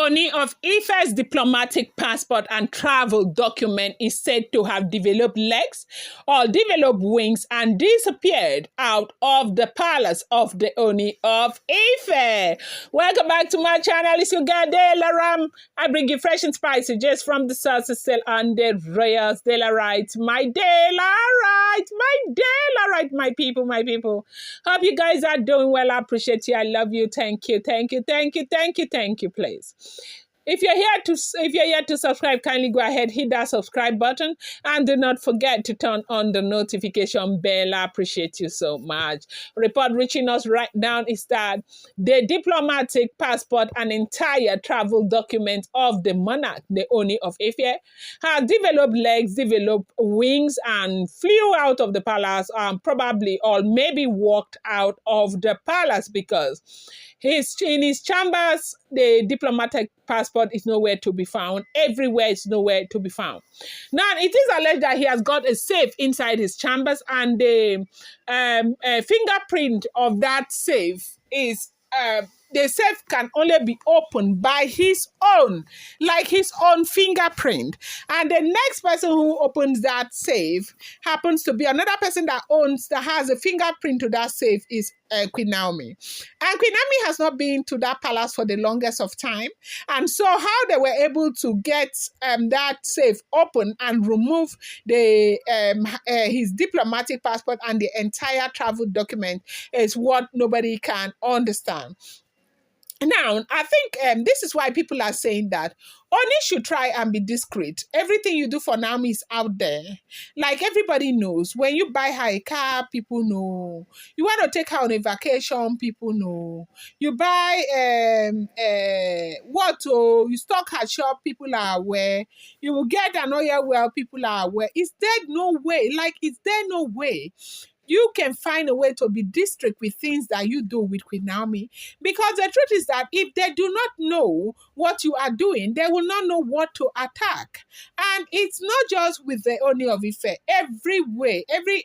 Ooni of Ife's diplomatic passport and travel document is said to have developed legs or developed wings and disappeared out of the palace of the Ooni of Ife. Welcome back to my channel. It's your girl, Delaram. I bring you fresh and spicy just from the sources still on the royals. Delarite, my Delarite, my people, my people. Hope you guys are doing well. I appreciate you. I love you. Thank you, thank you, thank you, thank you, thank you, please. If you're here to subscribe, kindly go ahead, hit that subscribe button, and do not forget to turn on the notification bell. I appreciate you so much. Report reaching us right now is that the diplomatic passport and entire travel document of the monarch, the Ooni of Ife, has developed legs, developed wings, and flew out of the palace, probably or maybe walked out of the palace because in his chambers, the diplomatic passport is nowhere to be found. Everywhere is nowhere to be found. Now, it is alleged that he has got a safe inside his chambers, and the fingerprint of that safe is the safe can only be opened by his own, like his own fingerprint. And the next person who opens that safe happens to be another person that has a fingerprint to that safe is Queen Naomi. And Queen Naomi has not been to that palace for the longest of time. And so how they were able to get that safe open and remove the his diplomatic passport and the entire travel document is what nobody can understand. Now, I think this is why people are saying that Ooni should try and be discreet. Everything you do for Naomi is out there. Like everybody knows. When you buy her a car, people know. You want to take her on a vacation, people know. You buy you stock her shop, people are aware. You will get an oil well, people are aware. Is there no way? Like, is there no way you can find a way to be discreet with things that you do with Queen Naomi? Because the truth is that if they do not know what you are doing, they will not know what to attack. And it's not just with the Ooni of Ife. Every way, every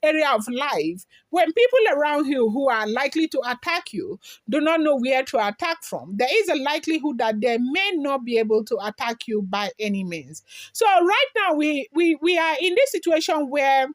area of life, when people around you who are likely to attack you do not know where to attack from, there is a likelihood that they may not be able to attack you by any means. So right now, we are in this situation where,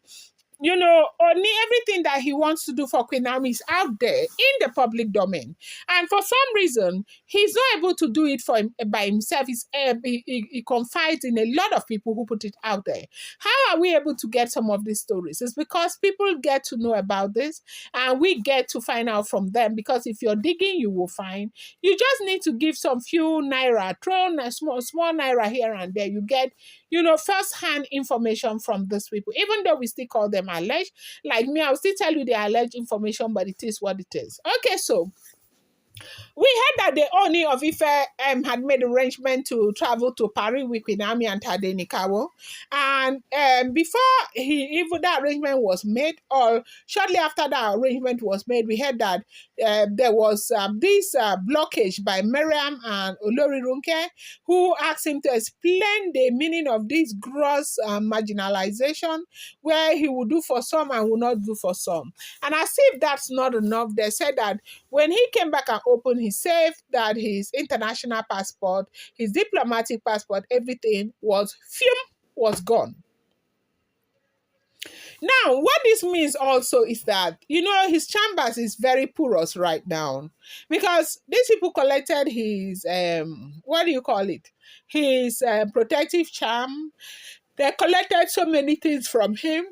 you know, only everything that he wants to do for Queen Naomi is out there in the public domain. And for some reason, he's not able to do it by himself. He confides in a lot of people who put it out there. How are we able to get some of these stories? It's because people get to know about this, and we get to find out from them. Because if you're digging, you will find. You just need to give some few naira, throw a small naira here and there. You get, you know, first-hand information from these people, even though we still call them alleged. Like me, I'll still tell you the alleged information, but it is what it is. Okay, so we heard that the Ooni of Ife had made arrangement to travel to Paris with Queen Naomi and Tadenikawo. And before that arrangement was made, or shortly after that arrangement was made, we heard that there was this blockage by Miriam and Olori Runke, who asked him to explain the meaning of this gross marginalization, where he would do for some and will not do for some. And as if that's not enough, they said that when he came back and opened his safe, that his international passport, his diplomatic passport, everything was gone. Now, what this means also is that, you know, his chambers is very porous right now, because these people collected his, what do you call it? His protective charm. They collected so many things from him.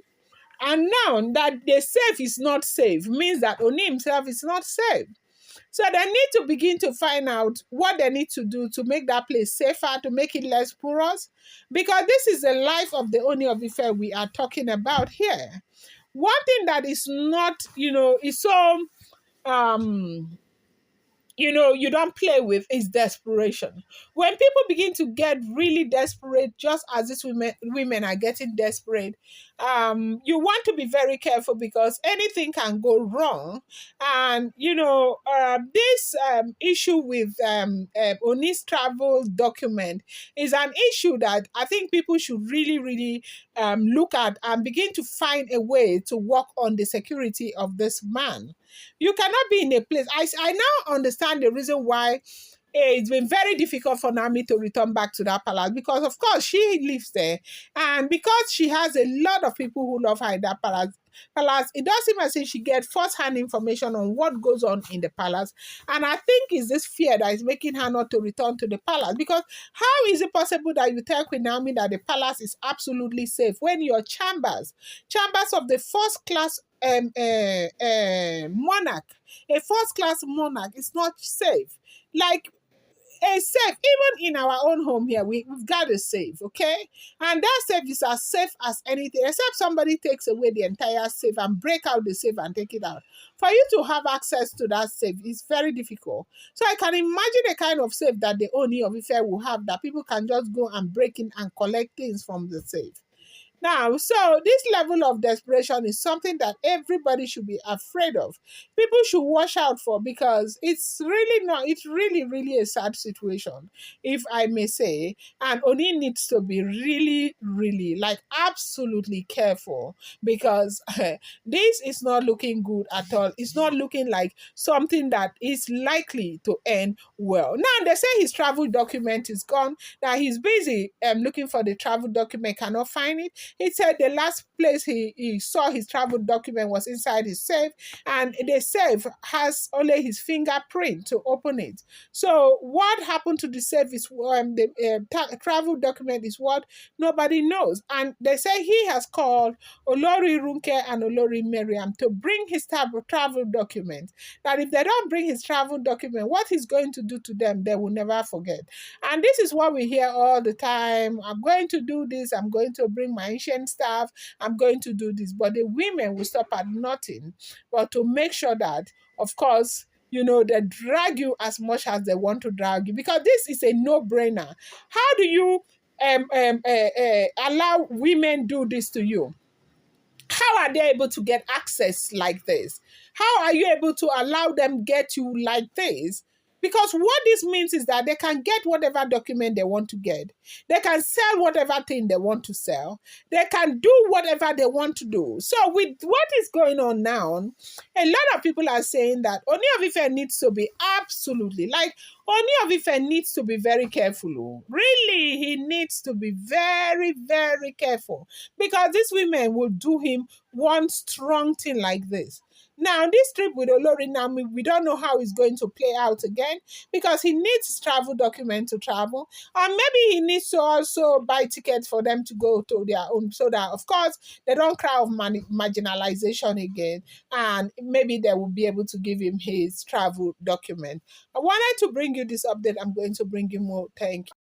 And now that the safe is not safe means that Ooni himself is not safe. So they need to begin to find out what they need to do to make that place safer, to make it less porous, because this is the life of the Ooni of Ife we are talking about here. One thing that is not, you know, is so, you know, you don't play with is desperation. When people begin to get really desperate, just as these women are getting desperate, you want to be very careful, because anything can go wrong. And, you know, this issue with Ooni's travel document is an issue that I think people should really look at and begin to find a way to work on the security of this man. You cannot be in a place. I now understand the reason why it's been very difficult for Nami to return back to that palace because, of course, she lives there. And because she has a lot of people who love her in that palace, it does seem as if she gets first-hand information on what goes on in the palace. And I think it's this fear that is making her not to return to the palace. Because how is it possible that you tell Queen Naomi that the palace is absolutely safe when your chambers of the first class monarch, a first class monarch is not safe? Like, a safe, even in our own home here, we've got a safe, okay? And that safe is as safe as anything, except somebody takes away the entire safe and break out the safe and take it out. For you to have access to that safe is very difficult. So I can imagine the kind of safe that the Ooni of Ife will have, that people can just go and break in and collect things from the safe. Now, so this level of desperation is something that everybody should be afraid of. People should watch out for, because it's really, really a sad situation, if I may say. And Oni needs to be really, really, like, absolutely careful, because this is not looking good at all. It's not looking like something that is likely to end well. Now, they say his travel document is gone, that he's busy looking for the travel document, cannot find it. He said the last place he saw his travel document was inside his safe, and the safe has only his fingerprint to open it. So what happened to the safe is travel document is what nobody knows. And they say he has called Olori Runke and Olori Miriam to bring his travel document. That if they don't bring his travel document, what he's going to do to them, they will never forget. And this is what we hear all the time. I'm going to do this. I'm going to bring my ancient staff. I'm going to do this. But the women will stop at nothing but to make sure that, of course, they drag you as much as they want to drag you, because this is a no-brainer. How do you allow women do this to you? How are they able to get access like this? How are you able to allow them get you like this? Because what this means is that they can get whatever document they want to get. They can sell whatever thing they want to sell. They can do whatever they want to do. So with what is going on now, a lot of people are saying that Ooni of Ife needs to be absolutely, like, Ooni of Ife needs to be very careful. Really, he needs to be very, very careful, because these women will do him one strong thing like this. Now, this trip with Olori Nami, we don't know how it's going to play out again, because he needs his travel document to travel. And maybe he needs to also buy tickets for them to go to their own, so that, of course, they don't cry of marginalization again. And maybe they will be able to give him his travel document. I wanted to bring you this update. I'm going to bring you more. Thank you.